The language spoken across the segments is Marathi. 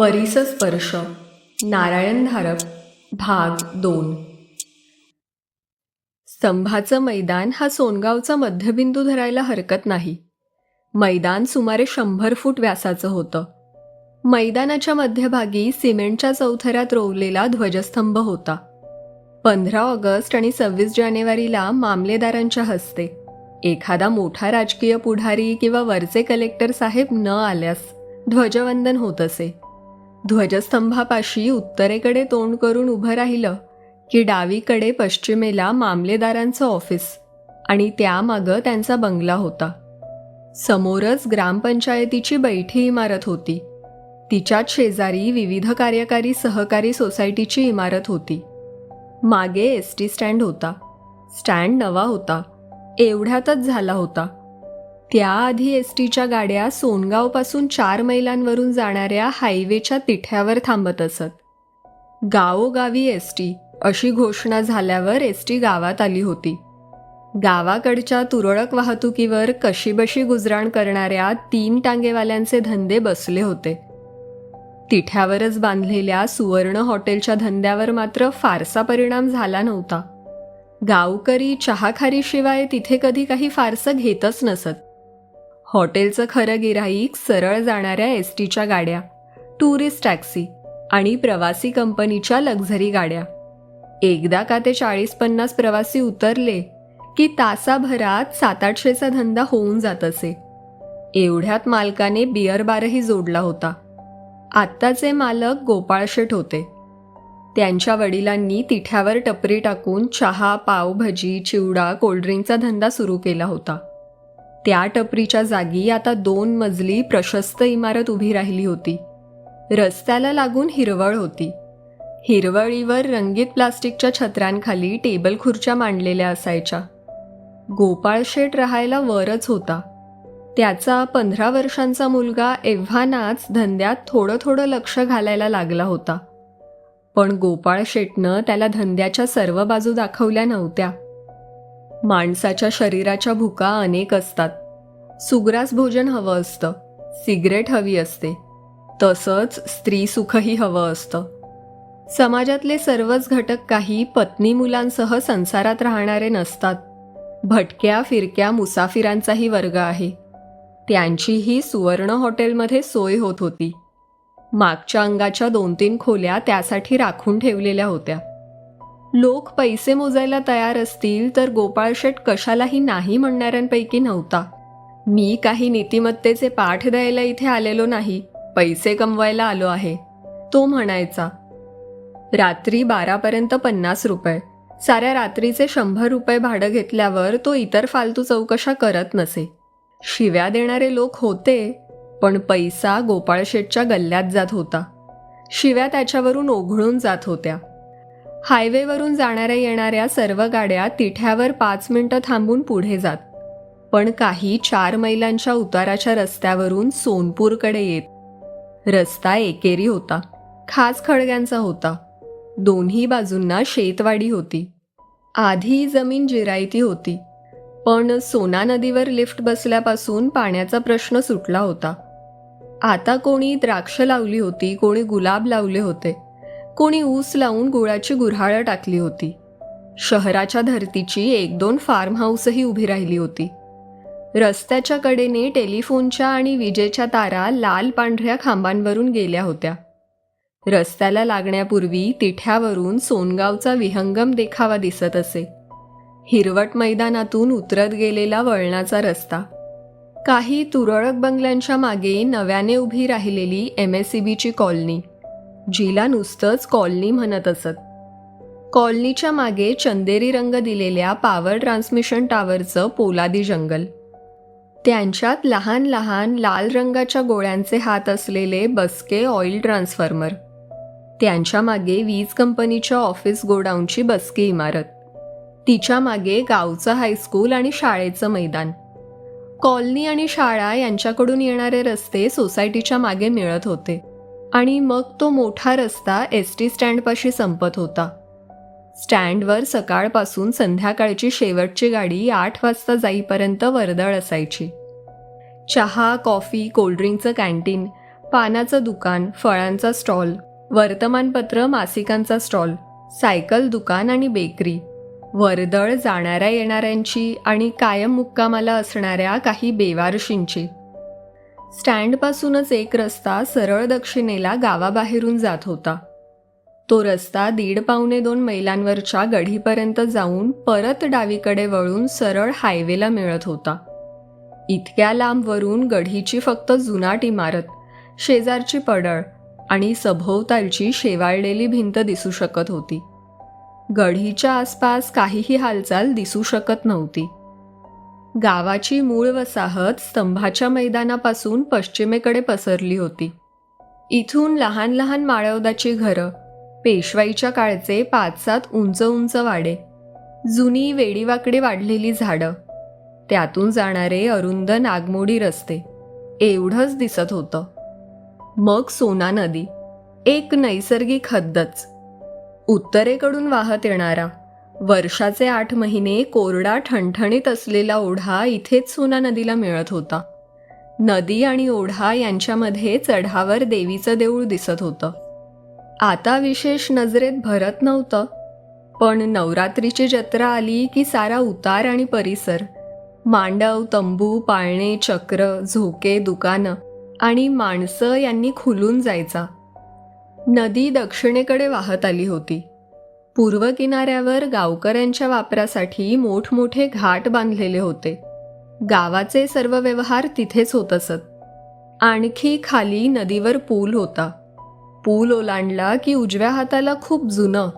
परिसस्पर्श नारायण धारप भाग 2. स्तंभाचं मैदान हा सोनगावचा मध्यबिंदू धरायला हरकत नाही. मैदान सुमारे 100 फूट व्यासाचं होतं. मैदानाच्या मध्यभागी सिमेंटच्या चौथऱ्यात रोवलेला ध्वजस्तंभ होता. 15 ऑगस्ट आणि 26 जानेवारीला मामलेदारांच्या हस्ते एखादा मोठा राजकीय पुढारी किंवा वरचे कलेक्टर साहेब न आल्यास ध्वजवंदन होत असे. ध्वजस्तंभापाशी उत्तरेकडे तोंड करून उभं राहिलं की डावीकडे पश्चिमेला मामलेदारांचं ऑफिस आणि त्यामागं त्यांचा बंगला होता. समोरच ग्रामपंचायतीची बैठी इमारत होती. तिच्याच शेजारी विविध कार्यकारी सहकारी सोसायटीची इमारत होती. मागे एसटी स्टँड होता. स्टँड नवा होता, एवढ्यातच झाला होता. त्याआधी एसटीच्या गाड्या सोनगावपासून 4 मैलांवरून जाणाऱ्या हायवेच्या तिठ्यावर थांबत असत. गावोगावी एसटी अशी घोषणा झाल्यावर एसटी गावात आली होती. गावाकडच्या तुरळक वाहतुकीवर कशीबशी गुजराण करणाऱ्या 3 टांगेवाल्यांचे धंदे बसले होते. तिठ्यावरच बांधलेल्या सुवर्ण हॉटेलच्या धंद्यावर मात्र फारसा परिणाम झाला नव्हता. गावकरी चहाखारीशिवाय तिथे कधी काही फारसं घेतच नसत. हॉटेलचं खरं गिऱ्हाईक सरळ जाणाऱ्या एसटीच्या गाड्या, टुरिस्ट टॅक्सी आणि प्रवासी कंपनीच्या लक्झरी गाड्या. एकदा का ते 40-50 प्रवासी उतरले की तासाभरात 700-800चा धंदा होऊन जात असे. एवढ्यात मालकाने बिअर बारही जोडला होता. आत्ताचे मालक गोपाळ शेठ होते. त्यांच्या वडिलांनी तिठ्यावर टपरी टाकून चहा, पावभाजी, चिवडा, कोल्ड्रिंकचा धंदा सुरू केला होता. त्या टपरीच्या जागी आता 2 मजली प्रशस्त इमारत उभी राहिली होती. रस्त्याला लागून हिरवळ होती. हिरवळीवर रंगीत प्लास्टिकच्या छत्रांखाली टेबल खुर्च्या मांडलेल्या असायच्या. गोपाळ शेठ राहायला वरच होता. त्याचा 15 वर्षांचा मुलगा एव्हानाच धंद्यात थोडं थोडं लक्ष घालायला लागला होता. पण गोपाळ शेठनं त्याला धंद्याच्या सर्व बाजू दाखवल्या नव्हत्या. माणसाच्या शरीराच्या भुका अनेक असतात. सुग्रास भोजन हवं असतं, सिगरेट हवी असते, तसंच स्त्री सुखही हवं असतं. समाजातले सर्वच घटक काही पत्नी मुलांसह संसारात राहणारे नसतात. भटक्या फिरक्या मुसाफिरांचाही वर्ग आहे. त्यांचीही सुवर्ण हॉटेलमध्ये सोय होत होती. मागच्या अंगाच्या 2-3 खोल्या त्यासाठी राखून ठेवलेल्या होत्या. लोक पैसे मोजायला तयार असतील तर गोपाळ शेठ कशालाही नाही म्हणणाऱ्यांपैकी नव्हता. मी काही नीतिमत्तेचे पाठ द्यायला इथे आलेलो नाही, पैसे कमवायला आलो आहे, तो म्हणायचा. रात्री 12पर्यंत 50 रुपये, साऱ्या रात्रीचे 100 रुपये भाडं घेतल्यावर तो इतर फालतू चौकशा करत नसे. शिव्या देणारे लोक होते, पण पैसा गोपाळ शेठच्या गल्ल्यात जात होता. शिव्या त्याच्यावरून ओघळून जात होत्या. हायवेवरून जाणाऱ्या येणाऱ्या सर्व गाड्या तिठ्यावर 5 मिनिटं थांबून पुढे जात. पण काही 4 मैलांच्या उताराच्या रस्त्यावरून सोनपूरकडे येत. रस्ता एकेरी होता, खास खडग्यांचा होता. दोन्ही बाजूंना शेतवाडी होती. आधी जमीन जिरायती होती, पण सोना नदीवर लिफ्ट बसल्यापासून पाण्याचा प्रश्न सुटला होता. आता कोणी द्राक्ष लावली होती, कोणी गुलाब लावले होते, कोणी ऊस लावून गुळाची गुऱ्हाळं टाकली होती. शहराच्या धर्तीची 1-2 फार्म हाऊसही उभी राहिली होती. रस्त्याच्या कडेने टेलिफोनच्या आणि विजेच्या तारा लाल पांढऱ्या खांबांवरून गेल्या होत्या. रस्त्याला लागण्यापूर्वी तिठ्यावरून सोनगावचा विहंगम देखावा दिसत असे. हिरवट मैदानातून उतरत गेलेला वळणाचा रस्ता, काही तुरळक बंगल्यांच्या मागे नव्याने उभी राहिलेली MSEBची कॉलनी, जिला नुसतंच कॉलनी म्हणत असत. कॉलनीच्या मागे चंदेरी रंग दिलेल्या पॉवर ट्रान्समिशन टावरचं पोलादी जंगल, त्यांच्यात लहान लहान लाल रंगाच्या गोळ्यांचे हात असलेले बसके ऑइल ट्रान्सफॉर्मर, त्यांच्या मागे वीज कंपनीच्या ऑफिस गोडाऊनची बसकी इमारत, तिच्या मागे गावचं हायस्कूल आणि शाळेचं मैदान. कॉलनी आणि शाळा यांच्याकडून येणारे रस्ते सोसायटीच्या मागे मिळत होते आणि मग तो मोठा रस्ता एसटी स्टँडपाशी संपत होता. स्टँडवर सकाळपासून संध्याकाळची शेवटची गाडी 8 वाजता जाईपर्यंत वर्दळ असायची. चहा, कॉफी, कोल्ड्रिंकचं कॅन्टीन, पानाचं दुकान, फळांचा स्टॉल, वर्तमानपत्र मासिकांचा स्टॉल, सायकल दुकान आणि बेकरी, वर्दळ जाणाऱ्या येणाऱ्यांची आणि कायम मुक्कामाला असणाऱ्या काही बेवारशींची. स्टँडपासूनच एक रस्ता सरळ दक्षिणेला गावाबाहेरून जात होता. तो रस्ता 1.5-2 मैलांवरच्या गढीपर्यंत जाऊन परत डावीकडे वळून सरळ हायवेला मिळत होता. इतक्या लांबवरून गढीची फक्त जुनाट इमारत, शेजारची पडळ आणि सभोवतालची शेवाळलेली भिंत दिसू शकत होती. गढीच्या आसपास काहीही हालचाल दिसू शकत नव्हती. गावाची मूळ वसाहत स्तंभाच्या मैदानापासून पश्चिमेकडे पसरली होती. इथून लहान लहान माळवदाची घरं, पेशवाईच्या काळचे 5-7 उंच उंच वाडे, जुनी वेडीवाकडे वाढलेली झाडं, त्यातून जाणारे अरुंद नागमोडी रस्ते, एवढंच दिसत होतं. मग सोना नदी, एक नैसर्गिक हद्दच. उत्तरेकडून वाहत येणारा, वर्षाचे 8 महिने कोरडा ठणठणीत असलेला ओढा इथेच सोना नदीला मिळत होता. नदी आणि ओढा यांच्यामध्ये चढावर देवीचं देऊळ दिसत होतं. आता विशेष नजरेत भरत नव्हतं, पण नवरात्रीची जत्रा आली की सारा उतार आणि परिसर, मांडव, तंबू, पाळणे, चक्र, झोके, दुकानं आणि माणसं यांनी खुलून जायचा. नदी दक्षिणेकडे वाहत आली होती. पूर्व किनाऱ्यावर गावकऱ्यांच्या वापरासाठी मोठमोठे घाट बांधलेले होते. गावाचे सर्व व्यवहार तिथेच होत असत. आणखी खाली नदीवर पूल होता. पूल ओलांडला की उजव्या हाताला खूप जुनं,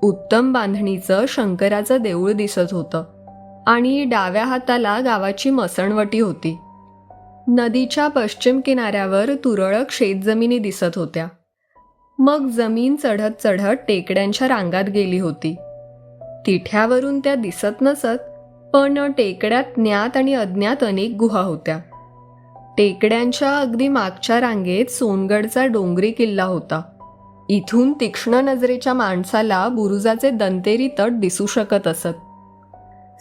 उत्तम बांधणीचं शंकराचं देऊळ दिसत होतं आणि डाव्या हाताला गावाची मसणवटी होती. नदीच्या पश्चिम किनाऱ्यावर तुरळक शेतजमिनी दिसत होत्या. मग जमीन चढत चढत टेकड्यांच्या रांगात गेली होती. तिठ्यावरून त्या दिसत नसत, पण टेकड्यात ज्ञात आणि अज्ञात अनेक गुहा होत्या. टेकड्यांच्या अगदी मागच्या रांगेत सोनगडचा डोंगरी किल्ला होता. इथून तीक्ष्ण नजरेच्या माणसाला बुरुजाचे दंतेरी तट दिसू शकत असत.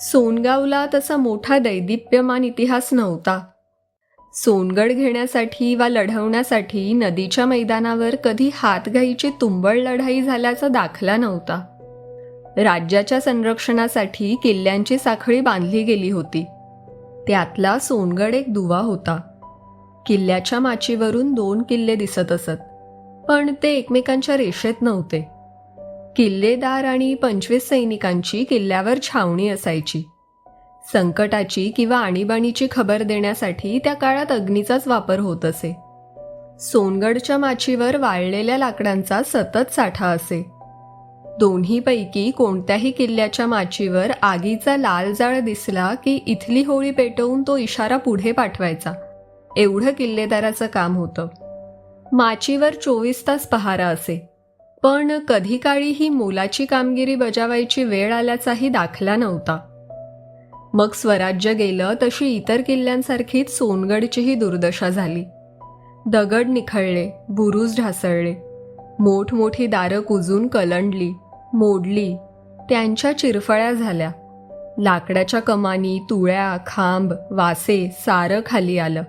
सोनगावला तसा मोठा दैदिप्यमान इतिहास नव्हता. सोनगड घेण्यासाठी वा लढवण्यासाठी नदीच्या मैदानावर कधी हातघाईची तुंबळ लढाई झाल्याचा दाखला नव्हता. राज्याच्या संरक्षणासाठी किल्ल्यांची साखळी बांधली गेली होती. त्यातला सोनगड एक दुवा होता. किल्ल्याच्या माचीवरून 2 किल्ले दिसत असत, पण ते एकमेकांच्या रेषेत नव्हते. किल्लेदार आणि 25 सैनिकांची किल्ल्यावर छावणी असायची. संकटाची किंवा आणीबाणीची खबर देण्यासाठी त्या काळात अग्नीचाच वापर होत असे. सोनगडच्या माचीवर वाळलेल्या लाकडांचा सतत साठा असे. दोन्हीपैकी कोणत्याही किल्ल्याच्या माचीवर आगीचा लाल जाळ दिसला की इथली होळी पेटवून तो इशारा पुढे पाठवायचा, एवढं किल्लेदाराचं काम होतं. माचीवर 24 तास पहारा असे, पण कधी काळी ही मोलाची कामगिरी बजावायची वेळ आल्याचाही दाखला नव्हता. मग स्वराज्य गेलं तशी इतर किल्ल्यांसारखीच सोनगडचीही दुर्दशा झाली. दगड निखळले, बुरुज ढासळले, मोठमोठी दारं कुजून कलंडली, मोडली, त्यांच्या चिरफळ्या झाल्या. लाकडाच्या कमानी, तुळ्या, खांब, वासे सारं खाली आलं.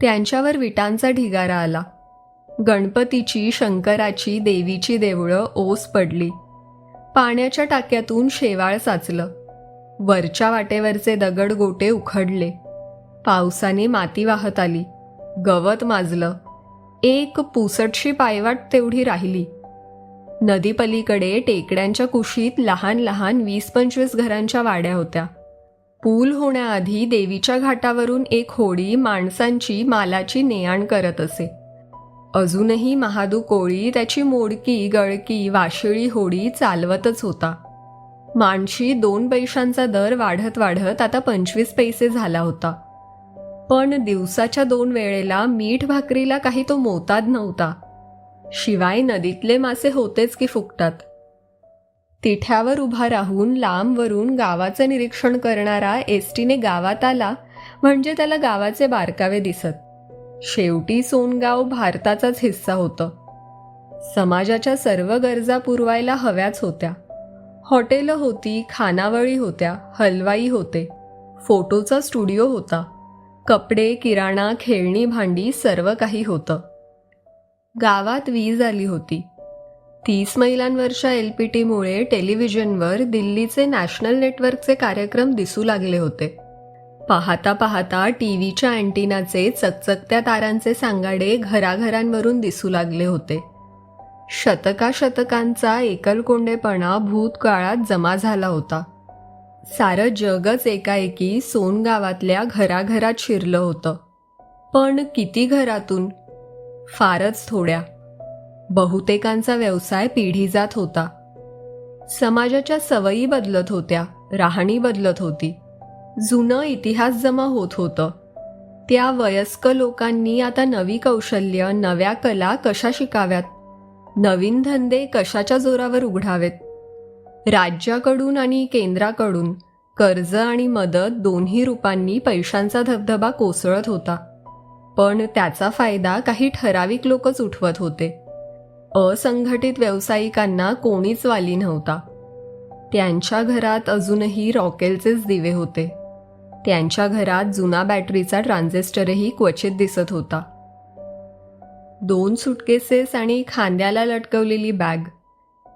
त्यांच्यावर विटांचा ढिगारा आला. गणपतीची, शंकराची, देवीची देवळं ओस पडली. पाण्याच्या टाक्यातून शेवाळ साचलं. वरच्या वाटेवरचे दगड गोटे उखडले. पावसाने माती वाहत आली. गवत माजलं. एक पुसटशी पायवाट तेवढी राहिली. नदीपलीकडे टेकड्यांच्या कुशीत लहान लहान 20-25 घरांच्या वाड्या होत्या. पूल होण्याआधी देवीच्या घाटावरून एक होडी माणसांची, मालाची ने-आण करत असे. अजूनही महादू कोळी त्याची मोडकी, गळकी, वाशिळी होडी चालवतच होता. माणशी 2 पैशांचा दर वाढत वाढत आता 25 पैसे झाला होता. पण दिवसाच्या 2 वेळेला मीठ भाकरीला काही तो मोताद नव्हता. शिवाय नदीतले मासे होतेच की फुकटात. तिठ्यावर उभा राहून लांबवरून गावाचं निरीक्षण करणारा एसटीने गावात आला म्हणजे त्याला गावाचे बारकावे दिसत. शेवटी सोनगाव भारताचाच हिस्सा होतं. समाजाच्या सर्व गरजा पुरवायला हव्याच होत्या. हॉटेलं होती, खानावळी होत्या, हलवाई होते, फोटोचा स्टुडिओ होता, कपडे, किराणा, खेळणी, भांडी सर्व काही होतं. गावात वीज आली होती. 30 मैलांवरच्या LPTमुळे टेलिव्हिजनवर दिल्लीचे नॅशनल नेटवर्कचे कार्यक्रम दिसू लागले होते. पाहता पाहता टीव्हीच्या अँटिनाचे चकचकत्या तारांचे सांगाडे घराघरांवरून दिसू लागले होते. शतकाशतकांचा एकलकोंडेपणा भूतकाळात जमा झाला होता. सारं जगच एकाएकी सोन गावातल्या घराघरात शिरलं होतं. पण किती घरातून? फारच थोड्या. बहुतेकांचा व्यवसाय पिढी जात होता. समाजाच्या सवयी बदलत होत्या, राहणी बदलत होती. जुनं इतिहास जमा होत होतं. त्या वयस्क लोकांनी आता नवी कौशल्य, नव्या कला कशा शिकाव्यात, नवीन धंदे कशाच्या जोरावर उघडावेत. राज्याकडून आणि केंद्राकडून कर्ज आणि मदत दोन्ही रूपांनी पैशांचा धबधबा कोसळत होता. पण त्याचा फायदा काही ठराविक लोकच उठवत होते. असंघटित व्यावसायिकांना कोणीच वाली नव्हता. त्यांच्या घरात अजूनही रॉकेलचेच दिवे होते. त्यांच्या घरात जुना बॅटरीचा ट्रान्झिस्टरही क्वचित दिसत होता. 2 सुटकेसेस आणि खांद्याला लटकवलेली बॅग,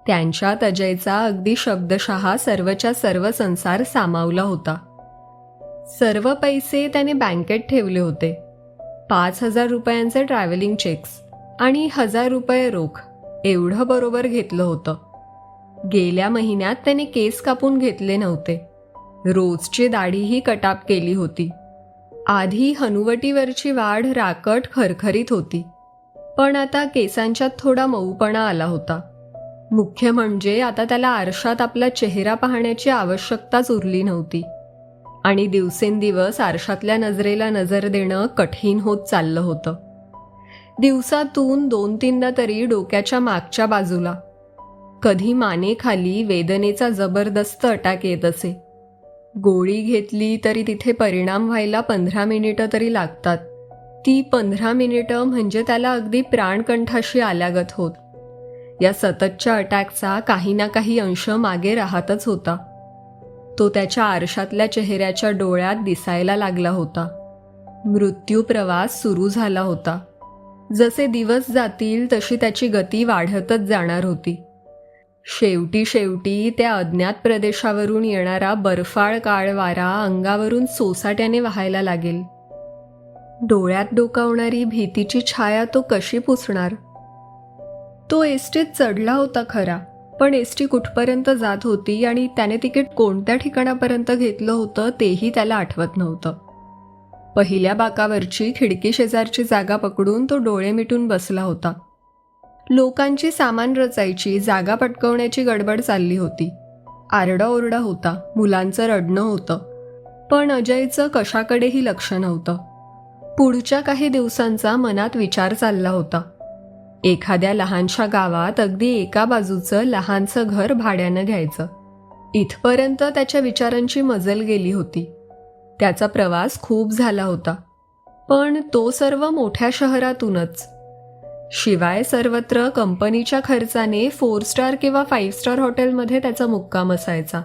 त्यांच्यात अजयचा अगदी शब्दशः सर्वच्या सर्व संसार सामावला होता. सर्व पैसे त्याने बँकेत ठेवले होते. 5,000 रुपयांचे ट्रॅव्हलिंग चेक्स आणि 1,000 रुपये रोख एवढं बरोबर घेतलं होतं. गेल्या महिन्यात त्याने केस कापून घेतले नव्हते. रोजची दाढीही कटाप केली होती. आधी हनुवटीवरची वाढ राकट खरखरीत होती, पण आता केसांच्यात थोडा मऊपणा आला होता. मुख्य म्हणजे आता त्याला आरशात आपला चेहरा पाहण्याची आवश्यकताच उरली नव्हती आणि दिवसेंदिवस आरशातल्या नजरेला नजर देणं कठीण होत चाललं होतं. दिवसातून 2-3दा तरी डोक्याच्या मागच्या बाजूला, कधी मानेखाली वेदनेचा जबरदस्त अटॅक येत असे. गोळी घेतली तरी तिथे परिणाम व्हायला 15 मिनिटं तरी लागतात. ती 15 मिनिटं म्हणजे त्याला अगदी प्राणकंठाशी आल्यागत होत. या सततच्या अटॅकचा काही ना काही अंश मागे राहतच होता. तो त्याच्या आरशातल्या चेहऱ्याच्या डोळ्यात दिसायला लागला होता. मृत्यू प्रवास सुरू झाला होता. जसे दिवस जातील तशी त्याची गती वाढतच जाणार होती. शेवटी त्या अज्ञात प्रदेशावरून येणारा बर्फाळ काळ वारा अंगावरून सोसाट्याने वाहायला लागेल. डोळ्यात डोकावणारी भीतीची छाया तो कशी पुसणार? तो एसटीत चढला होता खरा, पण एसटी कुठपर्यंत जात होती आणि त्याने तिकीट कोणत्या ठिकाणापर्यंत घेतलं होतं तेही त्याला आठवत नव्हतं. पहिल्या बाकावरची खिडकी शेजारची जागा पकडून तो डोळे मिटून बसला होता. लोकांची सामान रचायची, जागा पटकवण्याची गडबड चालली होती. आरडाओरडा होता, मुलांचं रडणं होतं. पण अजयचं कशाकडेही लक्ष नव्हतं. पुढच्या काही दिवसांचा मनात विचार चालला होता. एखाद्या लहानशा गावात अगदी एका बाजूचं लहानसं घर भाड्यानं घ्यायचं. इथपर्यंत त्याच्या विचारांची मजल गेली होती. त्याचा प्रवास खूप झाला होता, पण तो सर्व मोठ्या शहरातूनच. शिवाय सर्वत्र कंपनीच्या खर्चाने 4 स्टार किंवा 5 स्टार हॉटेलमध्ये त्याचा मुक्काम असायचा.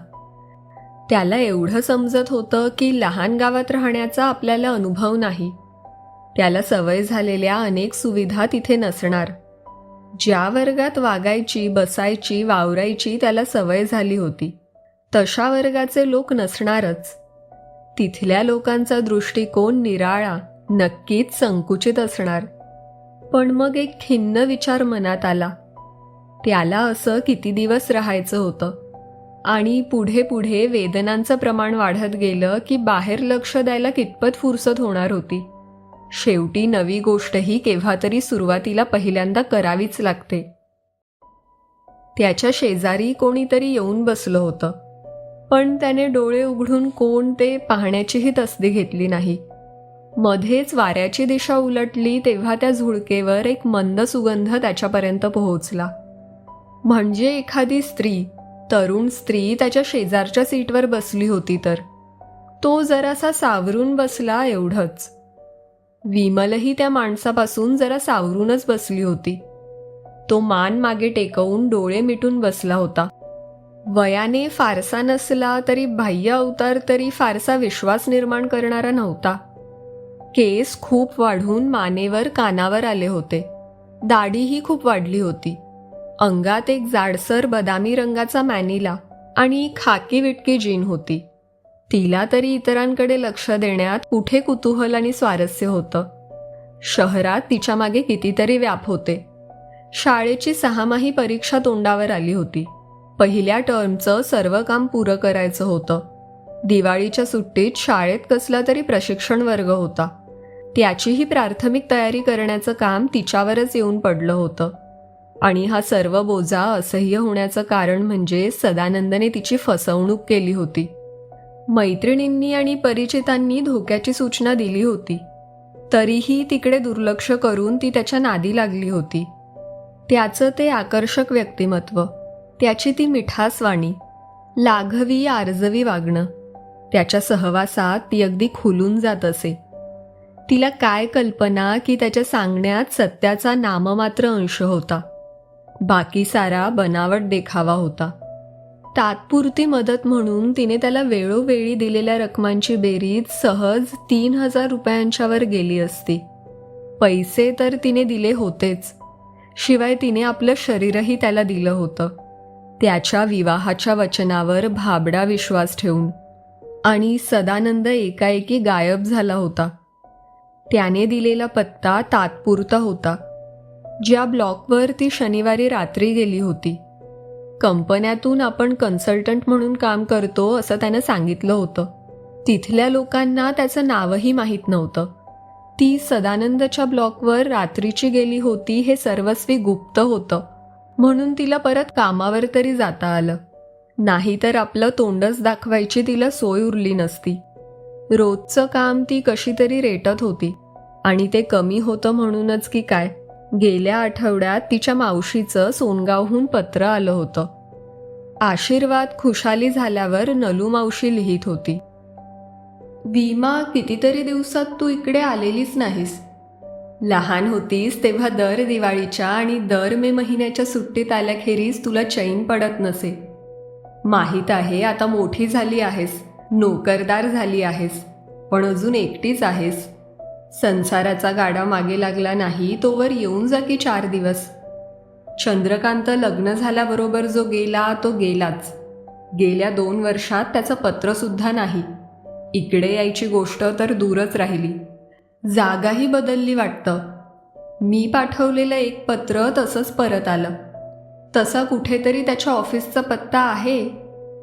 त्याला एवढं समजत होतं की लहान गावात राहण्याचा आपल्याला अनुभव नाही. त्याला सवय झालेल्या अनेक सुविधा तिथे नसणार. ज्या वर्गात वागायची, बसायची, वावरायची त्याला सवय झाली होती, तशा वर्गाचे लोक नसणारच. तिथल्या लोकांचा दृष्टिकोन निराळा, नक्कीच संकुचित असणार. पण मग एक खिन्न विचार मनात आला. त्याला असं किती दिवस राहायचं होतं आणि पुढे पुढे वेदनांचं प्रमाण वाढत गेलं की बाहेर लक्ष द्यायला कितपत फुरसत होणार होती. शेवटी नवी गोष्टही केव्हा तरी सुरुवातीला पहिल्यांदा करावीच लागते. त्याच्या शेजारी कोणीतरी येऊन बसलं होतं, पण त्याने डोळे उघडून कोण ते पाहण्याचीही तसदी घेतली नाही. मध्येच वाऱ्याची दिशा उलटली तेव्हा त्या झुळकेवर एक मंद सुगंध त्याच्यापर्यंत पोहोचला. म्हणजे एखादी स्त्री, तरुण स्त्री त्याच्या शेजारच्या सीटवर बसली होती. तर तो जरासा सावरून बसला, एवढंच. विमलही त्या माणसापासून जरा सावरूनच बसली होती. तो मान मागे टेकवून डोळे मिटून बसला होता. वयाने फारसा नसला तरी बाह्य अवतार तरी फारसा विश्वास निर्माण करणारा नव्हता. केस खूप वाढून मानेवर कानावर आले होते. दाढीही खूप वाढली होती. अंगात एक जाडसर बदामी रंगाचा मॅनिला आणि खाकी विटकी जीन होती. तिला तरी इतरांकडे लक्ष देण्यात कुठे कुतूहल आणि स्वारस्य होतं. शहरात तिच्या मागे कितीतरी व्याप होते. शाळेची 6माही परीक्षा तोंडावर आली होती. पहिल्या टर्मचं सर्व काम पुरं करायचं होतं. दिवाळीच्या सुट्टीत शाळेत कसला तरी प्रशिक्षण वर्ग होता. त्याचीही प्राथमिक तयारी करण्याचं काम तिच्यावरच येऊन पडलं होतं. आणि हा सर्व बोजा असह्य होण्याचं कारण म्हणजे सदानंदने तिची फसवणूक केली होती. मैत्रिणींनी आणि परिचितांनी धोक्याची सूचना दिली होती. तरीही तिकडे दुर्लक्ष करून ती त्याच्या नादी लागली होती. त्याचं ते आकर्षक व्यक्तिमत्व, त्याची ती मिठासवाणी, लाघवी आर्जवी वागणं, त्याच्या सहवासात ती अगदी खुलून जात असे. तिला काय कल्पना की त्याच्या सांगण्यात सत्याचा नाममात्र अंश होता. बाकी सारा बनावट देखावा होता. तात्पुरती मदत म्हणून तिने त्याला वेळोवेळी दिलेल्या रकमांची बेरीज सहज 3,000 रुपयांच्यावर गेली असती. पैसे तर तिने दिले होतेच, शिवाय तिने आपलं शरीरही त्याला दिलं होतं. त्याच्या विवाहाच्या वचनावर भाबडा विश्वास ठेवून. आणि सदानंद एकाएकी गायब झाला होता. त्याने दिलेला पत्ता तात्पुरता होता. ज्या ब्लॉकवर ती शनिवारी रात्री गेली होती, कंपन्यातून आपण कन्सल्टंट म्हणून काम करतो असं त्यानं सांगितलं होतं. तिथल्या लोकांना त्याचं नावही माहीत नव्हतं. ती सदानंदच्या ब्लॉकवर रात्रीची गेली होती हे सर्वस्वी गुप्त होतं, म्हणून तिला परत कामावर तरी जाता आलं. नाहीतर आपलं तोंडच दाखवायची तिला सोय उरली नसती. रोजचं काम ती कशी तरी रेटत होती. आणि ते कमी होतं म्हणूनच की काय, गेल्या आठवड्यात तिच्या मावशीचं सोनगावहून पत्र आलं होतं. आशीर्वाद खुशाली झाल्यावर नलू मावशी लिहित होती, विमा, कितीतरी दिवसात तू इकडे आलेलीच नाहीस. लहान होतीस तेव्हा दर दिवाळीच्या आणि दर मे महिन्याच्या सुट्टीत आल्याखेरीज तुला चैन पडत नसे. माहीत आहे आता मोठी झाली आहेस, नोकरदार झाली आहेस, पण अजून एकटीच आहेस. संसाराचा गाडा मागे लागला नाही तोवर येऊन जा की 4 दिवस. चंद्रकांत लग्न झाल्याबरोबर जो गेला तो गेलाच. गेल्या 2 वर्षात त्याचं पत्रसुद्धा नाही. इकडे यायची गोष्ट तर दूरच राहिली. जागाही बदलली वाटतं. मी पाठवलेलं एक पत्र तसंच परत आलं. तसा कुठेतरी त्याच्या ऑफिसचा पत्ता आहे,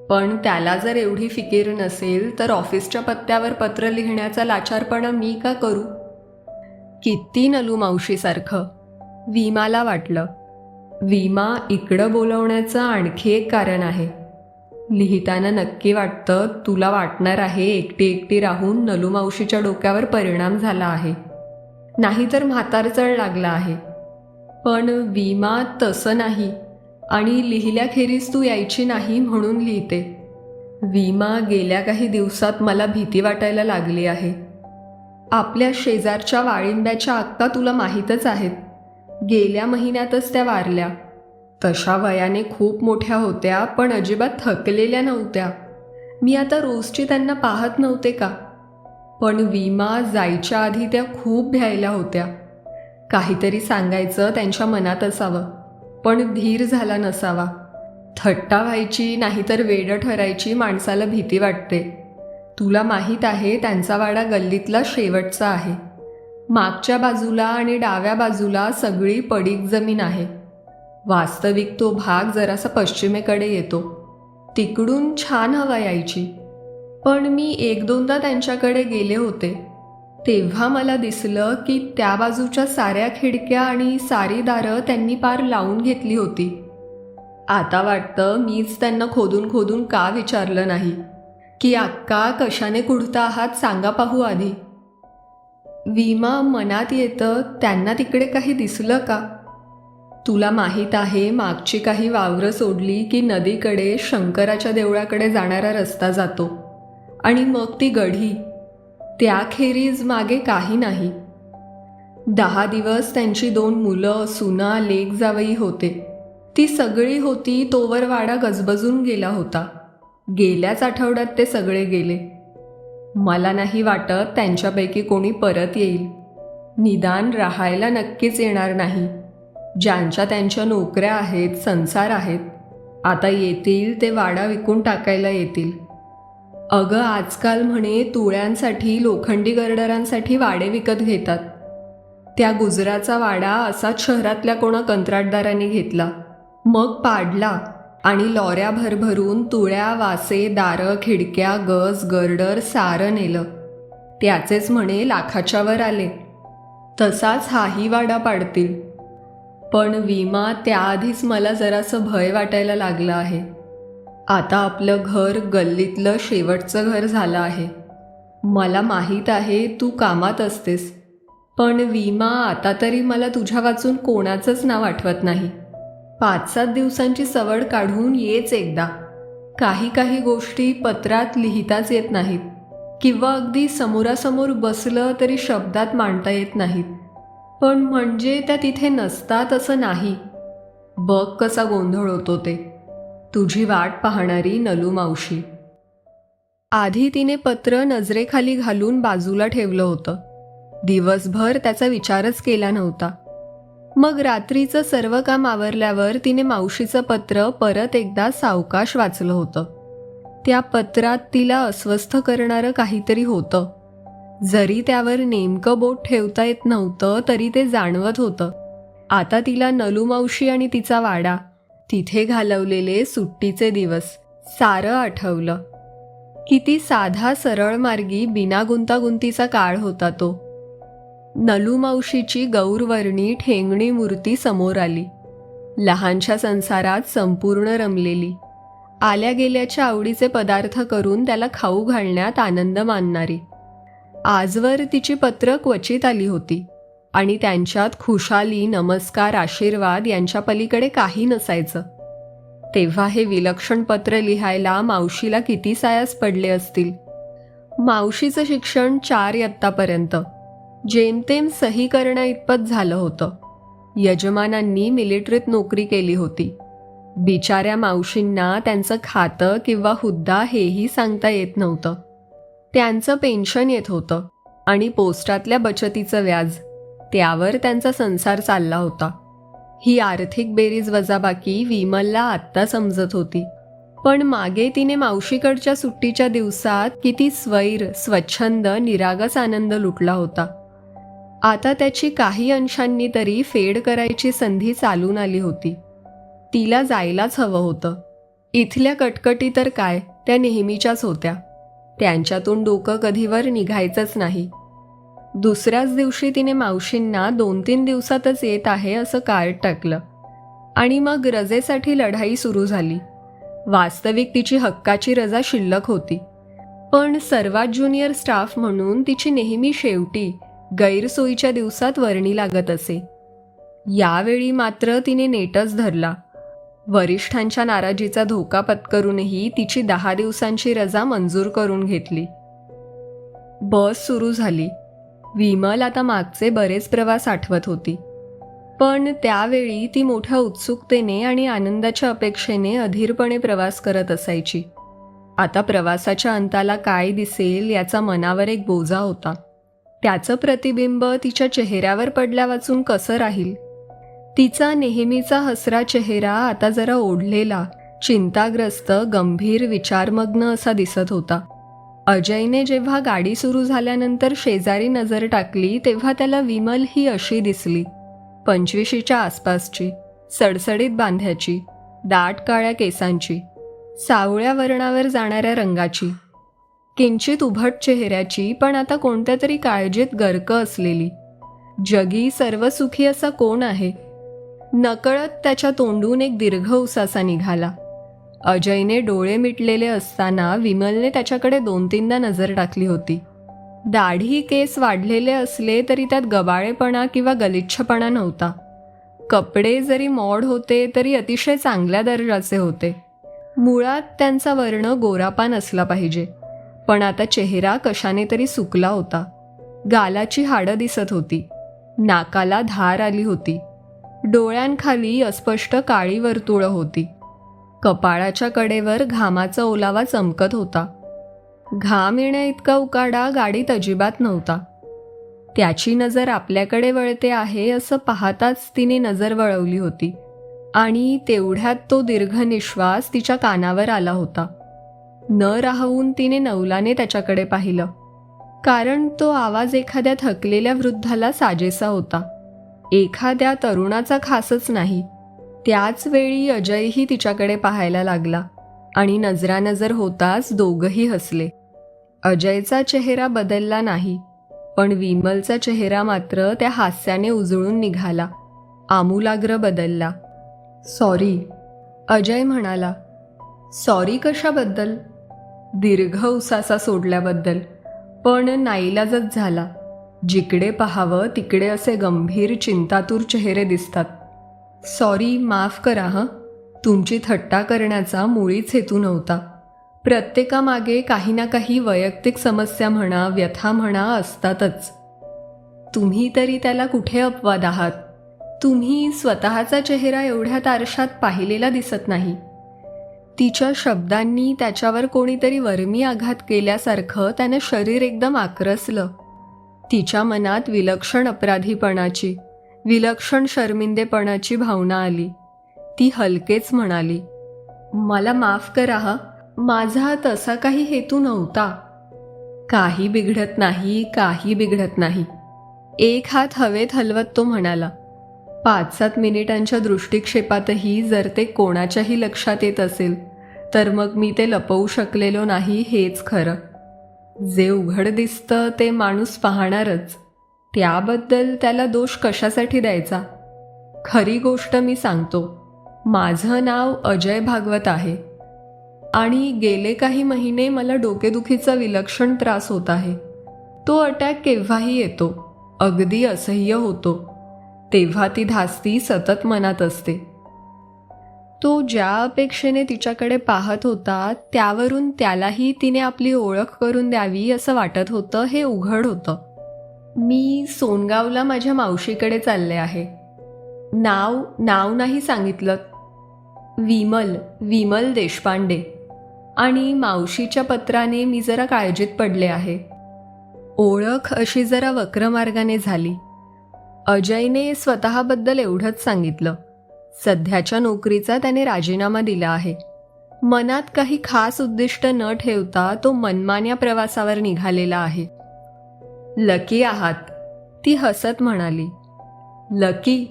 पण त्याला जर एवढी फिकीर नसेल तर ऑफिसच्या पत्त्यावर पत्र लिहिण्याचा लाचारपणा मी का करू? किती नलू मावशीसारखं. विमाला वाटलं, विमा इकडं बोलवण्याचं आणखी एक कारण आहे. लिहिताना नक्की वाटतं तुला वाटणार आहे एकटी एकटी राहून नलू मावशीच्या डोक्यावर परिणाम झाला आहे, नाहीतर म्हातारचळ लागला आहे. पण विमा तसं नाही, आणि लिहिल्याखेरीज तू यायची नाही म्हणून लिहिते. विमा, गेल्या काही दिवसात मला भीती वाटायला लागली आहे. आपल्या शेजारच्या वाळिंब्याच्या अक्का तुला माहीतच आहेत. गेल्या महिन्यातच त्या वारल्या. तशा वयाने खूप मोठ्या होत्या, पण अजिबात थकलेल्या नव्हत्या. मी आता रोजची त्यांना पाहत नव्हते का? पण विमा, जायच्या आधी त्या खूप भ्यायला होत्या. काहीतरी सांगायचं त्यांच्या मनात असावं, पण धीर झाला नसावा. थट्टा व्हायची नाहीतर वेडं ठरायची माणसाला भीती वाटते. तुला माहीत आहे त्यांचा वाडा गल्लीतला शेवटचा आहे. मागच्या बाजूला आणि डाव्या बाजूला सगळी पडीक जमीन आहे. वास्तविक तो भाग जरासा पश्चिमेकडे येतो. तिकडून छान हवा यायची. पण मी 1-2दा त्यांच्याकडे गेले होते, तेव्हा मला दिसलं की त्या बाजूच्या साऱ्या खिडक्या आणि सारी दारं त्यांनी पार लावून घेतली होती. आता वाटतं मीच त्यांना खोदून खोदून का विचारलं नाही की अक्का, कशाने कुढता आहात सांगा पाहू आधी. विमा, मनात येतं त्यांना तिकडे काही दिसलं का? तुला माहीत आहे मागची काही वावरं सोडली की नदीकडे शंकराच्या देवळाकडे जाणारा रस्ता जातो, आणि मग ती गढी. त्याखेरीज मागे काही नाही. 10 दिवस त्यांची 2 मुलं, सुना, लेक जावई होते. ती सगळी होती तोवर वाडा गजबजून गेला होता. गेल्याच आठवड्यात ते सगळे गेले. मला नाही वाटत त्यांच्यापैकी कोणी परत येईल. निदान राहायला नक्कीच येणार नाही. ज्यांच्या त्यांच्या नोकऱ्या आहेत, संसार आहेत, आता येतील ते वाडा विकून टाकायला येतील. अगं, आजकाल म्हणे तुळ्यांसाठी, लोखंडी गर्डरांसाठी वाडे विकत घेतात. त्या गुजराचा वाडा असाच शहरातल्या कोणा कंत्राटदाराने घेतला, मग पाडला आणि लॉऱ्या भरभरून तुळ्या, वासे, दारं, खिडक्या, गज, गर्डर सारं नेलं. त्याचेच म्हणे लाखाच्या वर आले. तसाच हाही वाडा पाडतील. पण विमा, त्याआधीच मला जरासं भय वाटायला लागलं आहे. आता आपलं घर गल्लीतलं शेवटचं घर झालं आहे. मला माहीत आहे तू कामात असतेस, पण विमा, आता तरी मला तुझ्या वाचून कोणाचंच नाव आठवत नाही. 5-7 दिवसांची सवड काढून येच एकदा. काही गोष्टी पत्रात लिहिताच येत नाहीत किंवा अगदी समोरासमोर बसलं तरी शब्दात मांडता येत नाहीत. पण म्हणजे त्या तिथे नसतात असं नाही. बघ कसा गोंधळ होतो ते. तुझी वाट पाहणारी नलू मावशी. आधी तिने पत्र नजरेखाली घालून बाजूला ठेवलं होतं. दिवसभर त्याचा विचारच केला नव्हता. मग रात्रीचं सर्व काम आवरल्यावर तिने मावशीचं पत्र परत एकदा सावकाश वाचलं होतं. त्या पत्रात तिला अस्वस्थ करणारं काहीतरी होतं. जरी त्यावर नेमकं बोट ठेवता येत नव्हतं तरी ते जाणवत होतं. आता तिला नलू मावशी आणि तिचा वाडा, तिथे घालवलेले सुट्टीचे दिवस सारं आठवलं. किती साधा, सरळ मार्गी, बिना गुंतागुंतीचा काळ होता तो. नलू मावशीची गौरवर्णी ठेंगणी मूर्ती समोर आली. लहानशा संसारात संपूर्ण रमलेली, आल्या गेल्याच्या आवडीचे पदार्थ करून त्याला खाऊ घालण्यात आनंद मानणारी. आजवर तिची पत्र क्वचित आली होती आणि त्यांच्यात खुशाली, नमस्कार, आशीर्वाद यांच्या पलीकडे काही नसायचं. तेव्हा हे विलक्षण पत्र लिहायला मावशीला किती सायास पडले असतील. मावशीचं शिक्षण 4 इयत्तापर्यंत, जेमतेम सही करण्या इतपत झालं होतं. यजमानांनी मिलिटरीत नोकरी केली होती. बिचाऱ्या मावशींना त्यांचं खातं किंवा हुद्दा हेही सांगता येत नव्हतं. त्यांचं पेन्शन येत होतं आणि पोस्टातल्या बचतीचं व्याज, त्यावर त्यांचा संसार चालला होता. ही आर्थिक बेरीज वजाबाकी विमलला आत्ता समजत होती. पण मागे तिने मावशीकडच्या सुट्टीच्या दिवसात किती स्वैर, स्वच्छंद, निरागस आनंद लुटला होता. आता त्याची काही अंशांनी तरी फेड करायची संधी चालून आली होती. तिला जायलाच हवं होतं. इथल्या कटकटी तर काय, त्या नेहमीच्याच होत्या. त्यांच्यातून डोकं कधीवर निघायचंच नाही. दुसऱ्याच दिवशी तिने मावशींना 2-3 दिवसातच येत आहे असं कार्ड टाकलं आणि मग रजेसाठी लढाई सुरू झाली. वास्तविक तिची हक्काची रजा शिल्लक होती, पण सर्वात ज्युनियर स्टाफ म्हणून तिची नेहमी शेवटी गैरसोयीच्या दिवसात वर्णी लागत असे. यावेळी मात्र तिने नेटच धरला. वरिष्ठांच्या नाराजीचा धोका पत्करूनही तिची 10 दिवसांची रजा मंजूर करून घेतली. बस सुरू झाली. विमल आता मागचे बरेच प्रवास आठवत होती, पण त्यावेळी ती मोठ्या उत्सुकतेने आणि आनंदाच्या अपेक्षेने अधीरपणे प्रवास करत असायची. आता प्रवासाच्या अंताला काय दिसेल याचा मनावर एक बोजा होता. त्याचं प्रतिबिंब तिच्या चेहऱ्यावर पडल्या वाचून कसं राहील. तिचा नेहमीचा हसरा चेहरा आता जरा ओढलेला, चिंताग्रस्त, गंभीर, विचारमग्न असा दिसत होता. अजयने जेव्हा गाडी सुरू झाल्यानंतर शेजारी नजर टाकली तेव्हा त्याला विमल ही अशी दिसली. 25च्या आसपासची, सडसडीत बांध्याची, दाट काळ्या केसांची, सावळ्या वर्णावर जाणाऱ्या रंगाची, किंचित उभट चेहऱ्याची, पण आता कोणत्या तरी काळजीत गर्क असलेली. जगी सर्वसुखी असा कोण आहे? नकळत त्याच्या तोंडून एक दीर्घ उसासा निघाला. अजयने डोळे मिटलेले असताना विमलने त्याच्याकडे 2-3दा नजर टाकली होती. दाढी, केस वाढलेले असले तरी त्यात गबाळेपणा किंवा गलिच्छपणा नव्हता. कपडे जरी मॉड होते तरी अतिशय चांगल्या दर्जाचे होते. मुळात त्यांचा वर्ण गोरापान असला पाहिजे, पण आता चेहरा कशाने तरी सुकला होता. गालाची हाडं दिसत होती, नाकाला धार आली होती, डोळ्यांखाली अस्पष्ट काळी वर्तुळं होती. कपाळाच्या कडेवर घामाचा ओलावा चमकत होता. घाम येण्या इतका उकाडा गाडीत अजिबात नव्हता. त्याची नजर आपल्याकडे वळते आहे असं पाहताच तिने नजर वळवली होती आणि तेवढ्यात तो दीर्घ निश्वास तिच्या कानावर आला होता. न राहवून तिने नवलाने त्याच्याकडे पाहिलं, कारण तो आवाज एखाद्या थकलेल्या वृद्धाला साजेसा होता, एखाद्या तरुणाचा खासच नाही. त्याच वेळी अजयही तिच्याकडे पाहायला लागला आणि नजरानजर होताच दोघंही हसले. अजयचा चेहरा बदलला नाही, पण विमलचा चेहरा मात्र त्या हास्याने उजळून निघाला, आमूलाग्र बदलला. "सॉरी," अजय म्हणाला. "सॉरी कशाबद्दल?" "दीर्घ उसासा सोडल्याबद्दल." पण नाईलाजच झाला. जिकडे पाहावं तिकडे असे गंभीर चिंतातूर चेहरे दिसतात. "सॉरी, माफ करा हं. तुमची थट्टा करण्याचा मुळीच हेतू नव्हता. प्रत्येकामागे काही ना काही वैयक्तिक समस्या म्हणा, व्यथा म्हणा असतातच. तुम्ही तरी त्याला कुठे अपवाद आहात? तुम्ही स्वतःचा चेहरा एवढ्यात आरशात पाहिलेला दिसत नाही." तिच्या शब्दांनी त्याच्यावर कोणीतरी वर्मी आघात केल्यासारखं त्यानं शरीर एकदम आक्रसलं. तिच्या मनात विलक्षण अपराधीपणाची, विलक्षण शर्मिंदेपणाची भावना आली. ती हलकेच म्हणाली, "मला माफ करा हा, माझा तसा काही हेतू नव्हता." "काही बिघडत नाही, काही बिघडत नाही." एक हात हवेत हलवत तो म्हणाला. 5-7 मिनिटांच्या दृष्टिक्षेपातही जर ते कोणाच्याही लक्षात येत असेल तर मग मी ते लपवू शकलेलो नाही हेच खरं. जे उघड दिसतं ते माणूस पाहणारच, त्याबद्दल त्याला दोष कशासाठी द्यायचा? खरी गोष्ट मी सांगतो, माझं नाव अजय भागवत आहे आणि गेले काही महिने मला डोकेदुखीचा विलक्षण त्रास होत आहे. तो अटॅक केव्हाही येतो, अगदी असह्य होतो, तेव्हा ती धास्ती सतत मनात असते. तो ज्या अपेक्षेने तिच्याकडे पाहत होता त्यावरून त्यालाही तिने आपली ओळख करून द्यावी असं वाटत होतं हे उघड होतं. "मी सोनगावला माझ्या मावशीकडे चालले आहे." नाव नाही सांगितलं. विमल देशपांडे. आणि मावशीच्या पत्राने मी जरा काळजीत पडले आहे." ओळख अशी जरा वक्रमार्गाने झाली. अजयने स्वतःबद्दल एवढंच सांगितलं. सध्याच्या नोकरीचा त्याने राजीनामा दिला आहे. मनात काही खास उद्दिष्ट न ठेवता तो मनमान्या प्रवासावर निघालेला आहे. "लकी आहात," ती हसत म्हणाली. "लकी?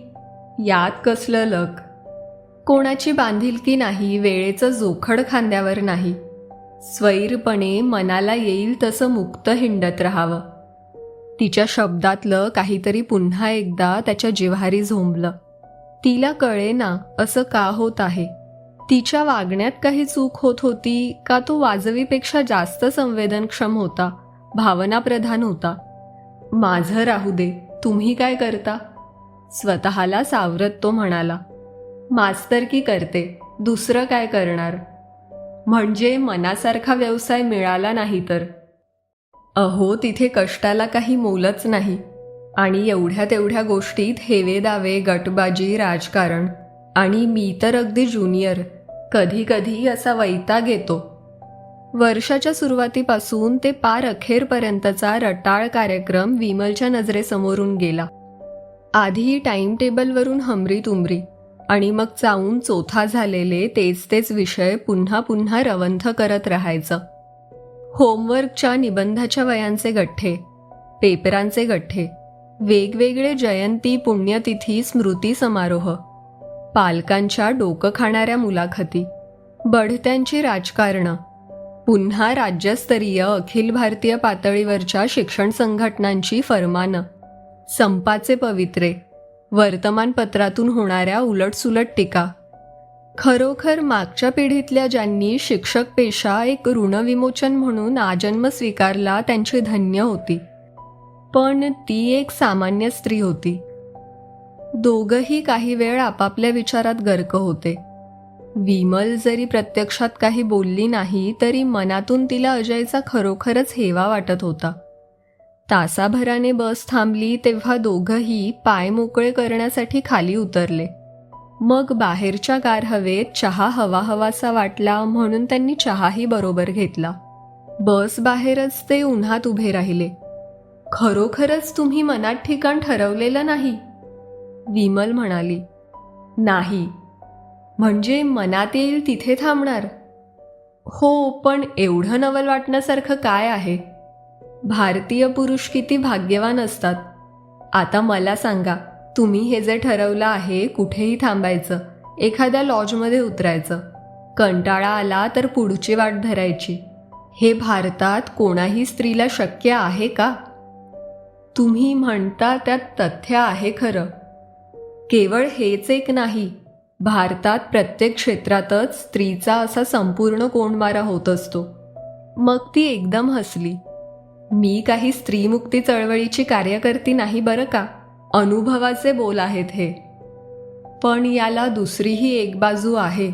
यात कसलं लक? कोणाची बांधिलकी नाही, वेळेचं जोखड खांद्यावर नाही. स्वैरपणे मनाला येईल तसं मुक्त हिंडत राहावं." तिच्या शब्दातलं काहीतरी पुन्हा एकदा त्याच्या जिव्हारी झोंबलं. तिला कळेना असं का होत आहे. तिच्या वागण्यात काही चूक होत होती का तो वाजवीपेक्षा जास्त संवेदनक्षम होता, भावनाप्रधान होता? "माझं राहू दे, तुम्ही काय करता?" स्वतःला सावरत तो म्हणाला. "मास्तरकी करते, दुसरं काय करणार? म्हणजे मनासारखा व्यवसाय मिळाला नाही तर." "अहो, तिथे कष्टाला काही मोलच नाही. आणि एवढ्या तेवढ्या गोष्टीत हेवेदावे, गटबाजी, राजकारण. आणि मी तर अगदी ज्युनियर. कधी कधी असा वैताग येतो." वर्षाच्या सुरुवातीपासून ते पार अखेरपर्यंतचा रटाळ कार्यक्रम विमलच्या नजरेसमोरून गेला. आधी टाइम टेबलवरून हमरी तुमरी आणि मग चावून चोथा झालेले तेच विषय पुन्हा पुन्हा रवंथ करत राहायचं. होमवर्कच्या, निबंधाच्या वयांचे गठ्ठे, पेपरांचे गठ्ठे, वेगवेगळे जयंती, पुण्यतिथी, स्मृती समारोह, पालकांच्या डोकं खाणाऱ्या मुलाखती, बढत्यांची राजकारणं, पुन्हा राज्यस्तरीय अखिल भारतीय पातळीवरच्या शिक्षण संघटनांची फरमानं, संपाचे पवित्रे, वर्तमानपत्रातून होणाऱ्या उलटसुलट टीका. खरोखर मागच्या पिढीतल्या ज्यांनी शिक्षक पेशा एक ऋणविमोचन म्हणून आजन्म स्वीकारला त्यांची धन्य होती. पण ती एक सामान्य स्त्री होती. दोघंही काही वेळ आपापल्या विचारात गर्क होते. विमल जरी प्रत्यक्षात काही बोलली नाही तरी मनातून तिला अजयचा खरोखरच हेवा वाटत होता. तासाभराने बस थांबली तेव्हा दोघंही पाय मोकळे करण्यासाठी खाली उतरले. मग बाहेरच्या गार हवेत चहा हवाहवासा वाटला म्हणून त्यांनी चहाही बरोबर घेतला. बस बाहेरच ते उन्हात उभे राहिले. खरोखरच तुम्ही मनात ठिकाण ठरवलेलं नाही? विमल म्हणाली. नाही. म्हणजे मनात येईल तिथे थांबणार? हो, पण एवढं नवल वाटण्यासारखं काय आहे? भारतीय पुरुष किती भाग्यवान असतात. आता मला सांगा, तुम्ही हे जे ठरवलं आहे कुठेही थांबायचं, एखाद्या लॉजमध्ये उतरायचं, कंटाळा आला तर पुढची वाट धरायची, हे भारतात कोणाही स्त्रीला शक्य आहे का? तुम्ही म्हणता त्यात तथ्य आहे खरं. केवळ हेच एक नाही, भारतात प्रत्येक क्षेत्रातच स्त्रीचा असा संपूर्ण कोंडमारा होत असतो. मग ती एकदम हसली. मी काही स्त्रीमुक्ती चळवळीची कार्यकर्ती नाही बरं का, अनुभवाचे बोल आहेत हे. पण याला दुसरीही एक बाजू आहे.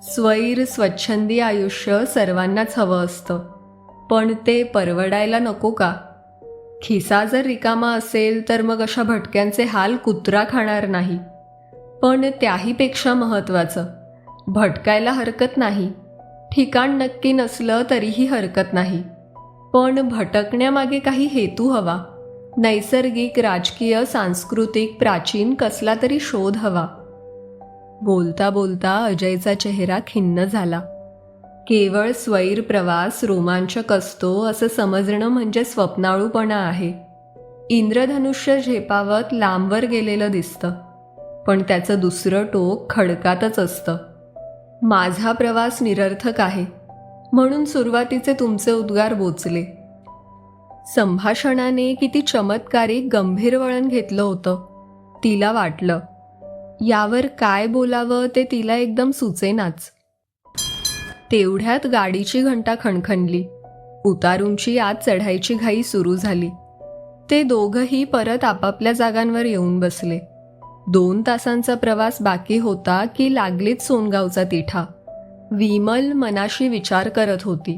स्वैर स्वच्छंदी आयुष्य सर्वांनाच हवं असतं, पण ते परवडायला नको का? खिसा जर रिकामा असेल तर मग अशा भटक्यांचे हाल कुत्रा खाणार नाही. पण त्याहीपेक्षा महत्त्वाचं, भटकायला हरकत नाही, ठिकाण नक्की नसलं तरीही हरकत नाही, पण भटकण्यामागे काही हेतू हवा. नैसर्गिक, राजकीय, सांस्कृतिक, प्राचीन कसला तरी शोध हवा. बोलता बोलता अजयचा चेहरा खिन्न झाला. केवळ स्वैर प्रवास रोमांचक असतो असं समजणं म्हणजे स्वप्नाळूपणा आहे. इंद्रधनुष्य झेपावत लांबवर गेलेलं दिसतं, पण त्याचं दुसरं टोक खडकातच असतं. माझा प्रवास निरर्थक आहे म्हणून सुरुवातीचे तुमचे उद्गार बोचले. संभाषणाने किती चमत्कारिक गंभीर वळण घेतलं होतं. तिला वाटलं, यावर काय बोलावं ते तिला एकदम सुचेनाच. तेवढ्यात गाडीची घंटा खणखणली. उतारूंची आत चढायची घाई सुरू झाली. ते दोघंही परत आपापल्या जागांवर येऊन बसले. 2 तासांचा प्रवास बाकी होता की लागलीच सोनगावचा तिठा. विमल मनाशी विचार करत होती.